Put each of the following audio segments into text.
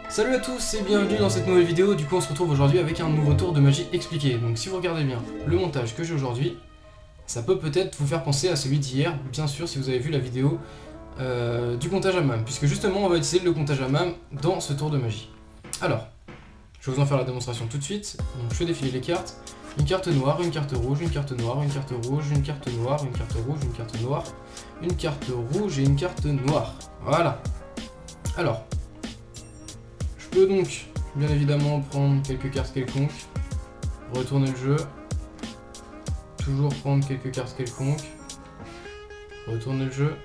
Salut à tous et bienvenue dans cette nouvelle vidéo. Du coup on se retrouve aujourd'hui avec un nouveau tour de magie expliqué. Donc si vous regardez bien le montage que j'ai aujourd'hui, ça peut peut-être vous faire penser à celui d'hier, bien sûr si vous avez vu la vidéo du comptage à MAM, puisque justement on va utiliser le comptage à MAM dans ce tour de magie. Alors, je vais vous en faire la démonstration tout de suite. Donc je fais défiler les cartes. Une carte noire, une carte rouge, une carte noire, une carte rouge, une carte noire, une carte rouge, une carte noire, une carte rouge et une carte noire. Voilà. Alors, je peux donc bien évidemment prendre quelques cartes quelconques, retourner le jeu, toujours prendre quelques cartes quelconques, retourner le jeu.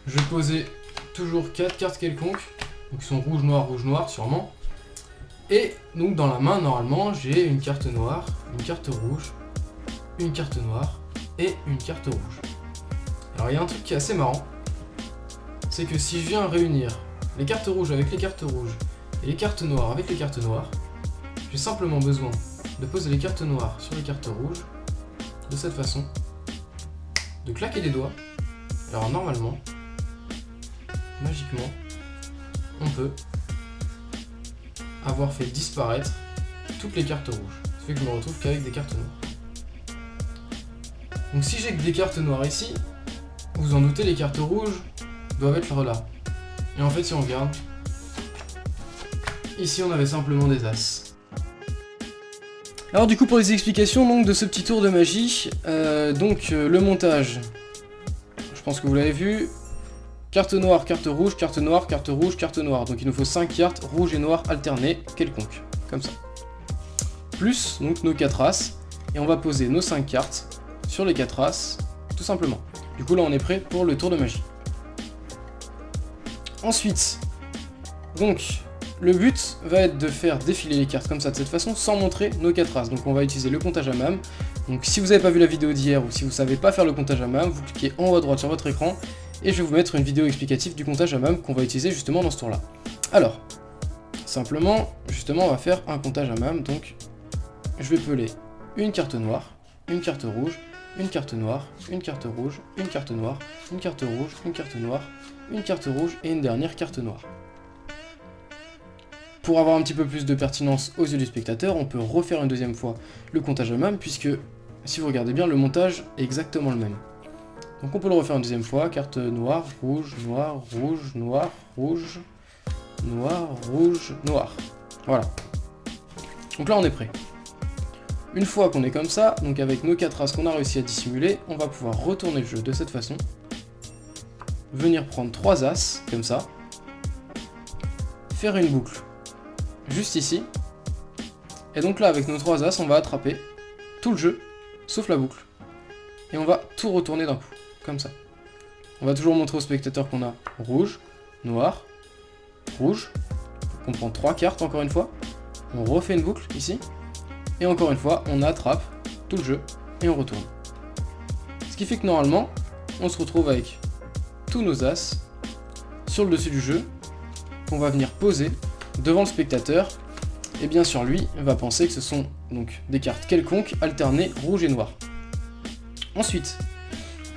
Je vais poser toujours 4 cartes quelconques, donc qui sont rouge, noir sûrement. Et donc dans la main normalement j'ai une carte noire, une carte rouge, une carte noire et une carte rouge. Alors il y a un truc qui est assez marrant, c'est que si je viens réunir les cartes rouges avec les cartes rouges et les cartes noires avec les cartes noires, j'ai simplement besoin de poser les cartes noires sur les cartes rouges, de cette façon, de claquer des doigts. Alors normalement, magiquement, on peut avoir fait disparaître toutes les cartes rouges. Ça fait que je me retrouve qu'avec des cartes noires. Donc si j'ai que des cartes noires ici, vous en doutez, les cartes rouges doivent être là. Et en fait si on regarde, ici on avait simplement des as. Alors du coup pour les explications donc, de ce petit tour de magie, le montage, je pense que vous l'avez vu. Carte noire, carte rouge, carte noire, carte rouge, carte noire. Donc il nous faut 5 cartes rouges et noires alternées, quelconques, comme ça. Plus donc nos 4 as, et on va poser nos 5 cartes sur les 4 as, tout simplement. Du coup là on est prêt pour le tour de magie. Ensuite, donc le but va être de faire défiler les cartes comme ça de cette façon sans montrer nos 4 as. Donc on va utiliser le comptage à MAM. Donc si vous n'avez pas vu la vidéo d'hier ou si vous ne savez pas faire le comptage à MAM, vous cliquez en haut à droite sur votre écran. Et je vais vous mettre une vidéo explicative du comptage à MAM qu'on va utiliser justement dans ce tour-là. Alors, simplement, justement, on va faire un comptage à MAM. Donc, je vais peler une carte noire, une carte rouge, une carte noire, une carte rouge, une carte noire, une carte rouge, une carte noire, une carte rouge et une dernière carte noire. Pour avoir un petit peu plus de pertinence aux yeux du spectateur, on peut refaire une deuxième fois le comptage à MAM, puisque, si vous regardez bien, le montage est exactement le même. Donc on peut le refaire une deuxième fois, carte noire, rouge, noir, rouge, noir, rouge, noir, rouge, noir. Voilà. Donc là on est prêt. Une fois qu'on est comme ça, donc avec nos 4 as qu'on a réussi à dissimuler, on va pouvoir retourner le jeu de cette façon. Venir prendre 3 as, comme ça. Faire une boucle juste ici. Et donc là avec nos 3 as, on va attraper tout le jeu, sauf la boucle. Et on va tout retourner d'un coup. Comme ça. On va toujours montrer au spectateur qu'on a rouge, noir, rouge. On prend 3 cartes encore une fois. On refait une boucle ici. Et encore une fois, on attrape tout le jeu et on retourne. Ce qui fait que normalement, on se retrouve avec tous nos as sur le dessus du jeu qu'on va venir poser devant le spectateur. Et bien sûr, lui va penser que ce sont donc des cartes quelconques alternées rouge et noir. Ensuite,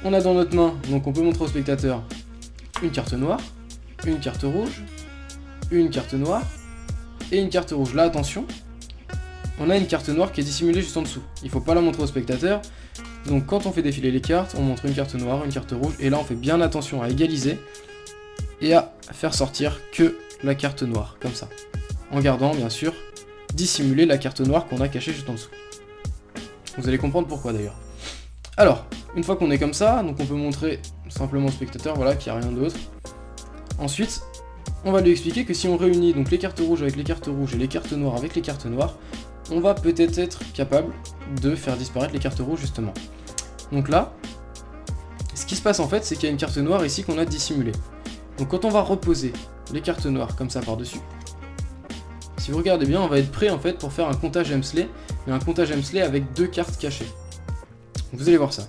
on a dans notre main, donc on peut montrer au spectateur, une carte noire, une carte rouge, une carte noire et une carte rouge. Là, attention, on a une carte noire qui est dissimulée juste en dessous. Il ne faut pas la montrer au spectateur. Donc quand on fait défiler les cartes, on montre une carte noire, une carte rouge, et là on fait bien attention à égaliser et à faire sortir que la carte noire, comme ça. En gardant, bien sûr, dissimuler la carte noire qu'on a cachée juste en dessous. Vous allez comprendre pourquoi d'ailleurs. Alors, une fois qu'on est comme ça, donc on peut montrer simplement au spectateur, voilà, qu'il n'y a rien d'autre. Ensuite, on va lui expliquer que si on réunit donc les cartes rouges avec les cartes rouges et les cartes noires avec les cartes noires, on va peut-être être capable de faire disparaître les cartes rouges justement. Donc là, ce qui se passe en fait, c'est qu'il y a une carte noire ici qu'on a dissimulée. Donc quand on va reposer les cartes noires comme ça par-dessus, si vous regardez bien, on va être prêt en fait pour faire un comptage Hemsley, mais un comptage Hemsley avec 2 cartes cachées. Vous allez voir ça.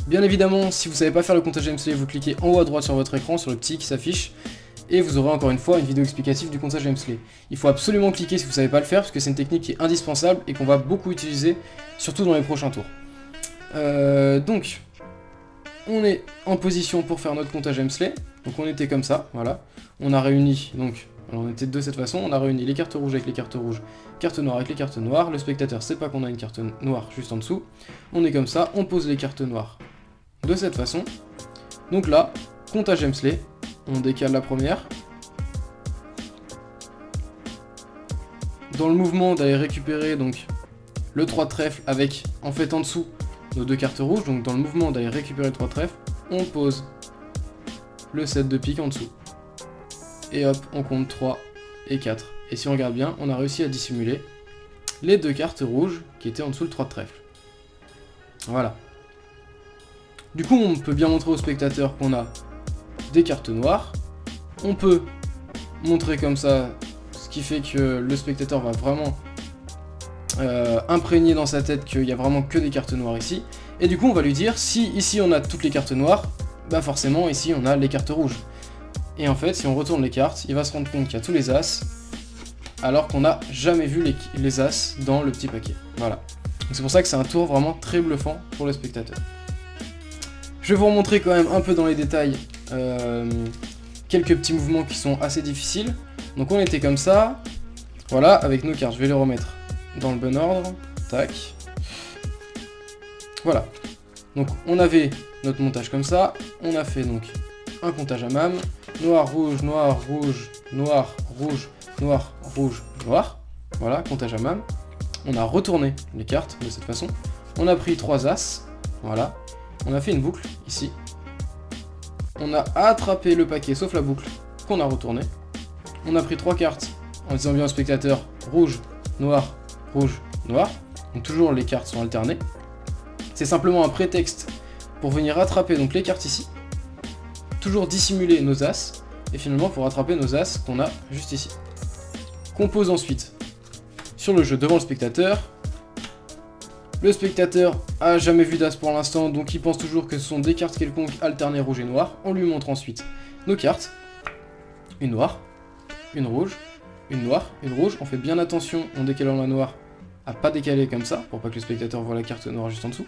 Bien évidemment, si vous ne savez pas faire le comptage Hemsley, vous cliquez en haut à droite sur votre écran, sur le petit qui s'affiche, et vous aurez encore une fois une vidéo explicative du comptage Hemsley. Il faut absolument cliquer si vous ne savez pas le faire, parce que c'est une technique qui est indispensable et qu'on va beaucoup utiliser, surtout dans les prochains tours. Donc, on est en position pour faire notre comptage Hemsley. Donc on était comme ça, voilà. On a réuni, donc, alors on était de cette façon, on a réuni les cartes rouges avec les cartes rouges, cartes noires avec les cartes noires, le spectateur sait pas qu'on a une carte noire juste en dessous. On est comme ça, on pose les cartes noires de cette façon. Donc là, comptage Hemsley, on décale la première. Dans le mouvement d'aller récupérer donc le 3 de trèfle avec, en fait en dessous, nos 2 cartes rouges, donc dans le mouvement d'aller récupérer le 3 de trèfle, on pose le 7 de pique en dessous. Et hop, on compte 3 et 4. Et si on regarde bien, on a réussi à dissimuler les 2 cartes rouges qui étaient en dessous le 3 de trèfle. Voilà. Du coup, on peut bien montrer au spectateur qu'on a des cartes noires. On peut montrer comme ça, ce qui fait que le spectateur va vraiment imprégner dans sa tête qu'il y a vraiment que des cartes noires ici. Et du coup, on va lui dire, si ici on a toutes les cartes noires, bah forcément ici on a les cartes rouges. Et en fait, si on retourne les cartes, il va se rendre compte qu'il y a tous les as, alors qu'on n'a jamais vu les as dans le petit paquet. Voilà. C'est pour ça que c'est un tour vraiment très bluffant pour le spectateur. Je vais vous remontrer quand même un peu dans les détails quelques petits mouvements qui sont assez difficiles. Donc on était comme ça, voilà, avec nos cartes. Je vais les remettre dans le bon ordre. Tac. Voilà. Donc on avait notre montage comme ça. On a fait donc un comptage à mam. Noir, rouge, noir, rouge, noir, rouge, noir, rouge, noir. Voilà, comptage à mam. On a retourné les cartes de cette façon. On a pris 3 as. Voilà. On a fait une boucle ici. On a attrapé le paquet sauf la boucle qu'on a retourné. On a pris 3 cartes en disant bien au spectateur rouge, noir, rouge, noir. Donc toujours les cartes sont alternées. C'est simplement un prétexte pour venir attraper donc les cartes ici. Toujours dissimuler nos as. Et finalement pour attraper nos as qu'on a juste ici. Qu'on pose ensuite sur le jeu devant le spectateur. Le spectateur a jamais vu d'as pour l'instant, donc il pense toujours que ce sont des cartes quelconques alternées rouge et noir. On lui montre ensuite nos cartes. Une noire, une rouge, une noire, une rouge. On fait bien attention en décalant la noire à pas décaler comme ça, pour pas que le spectateur voit la carte noire juste en dessous.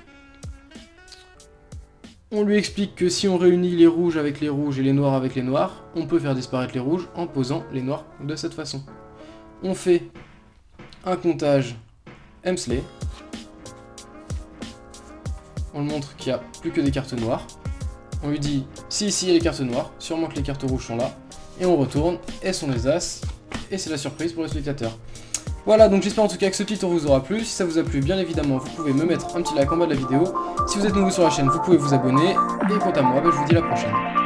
On lui explique que si on réunit les rouges avec les rouges et les noirs avec les noirs, on peut faire disparaître les rouges en posant les noirs de cette façon. On fait un comptage Hemsley. On lui montre qu'il n'y a plus que des cartes noires. On lui dit, si ici il y a les cartes noires, sûrement que les cartes rouges sont là. Et on retourne, elles sont les as. Et c'est la surprise pour le spectateur. Voilà, donc j'espère en tout cas que ce petit tour vous aura plu. Si ça vous a plu, bien évidemment, vous pouvez me mettre un petit like en bas de la vidéo. Si vous êtes nouveau sur la chaîne, vous pouvez vous abonner. Et quant à moi, je vous dis à la prochaine.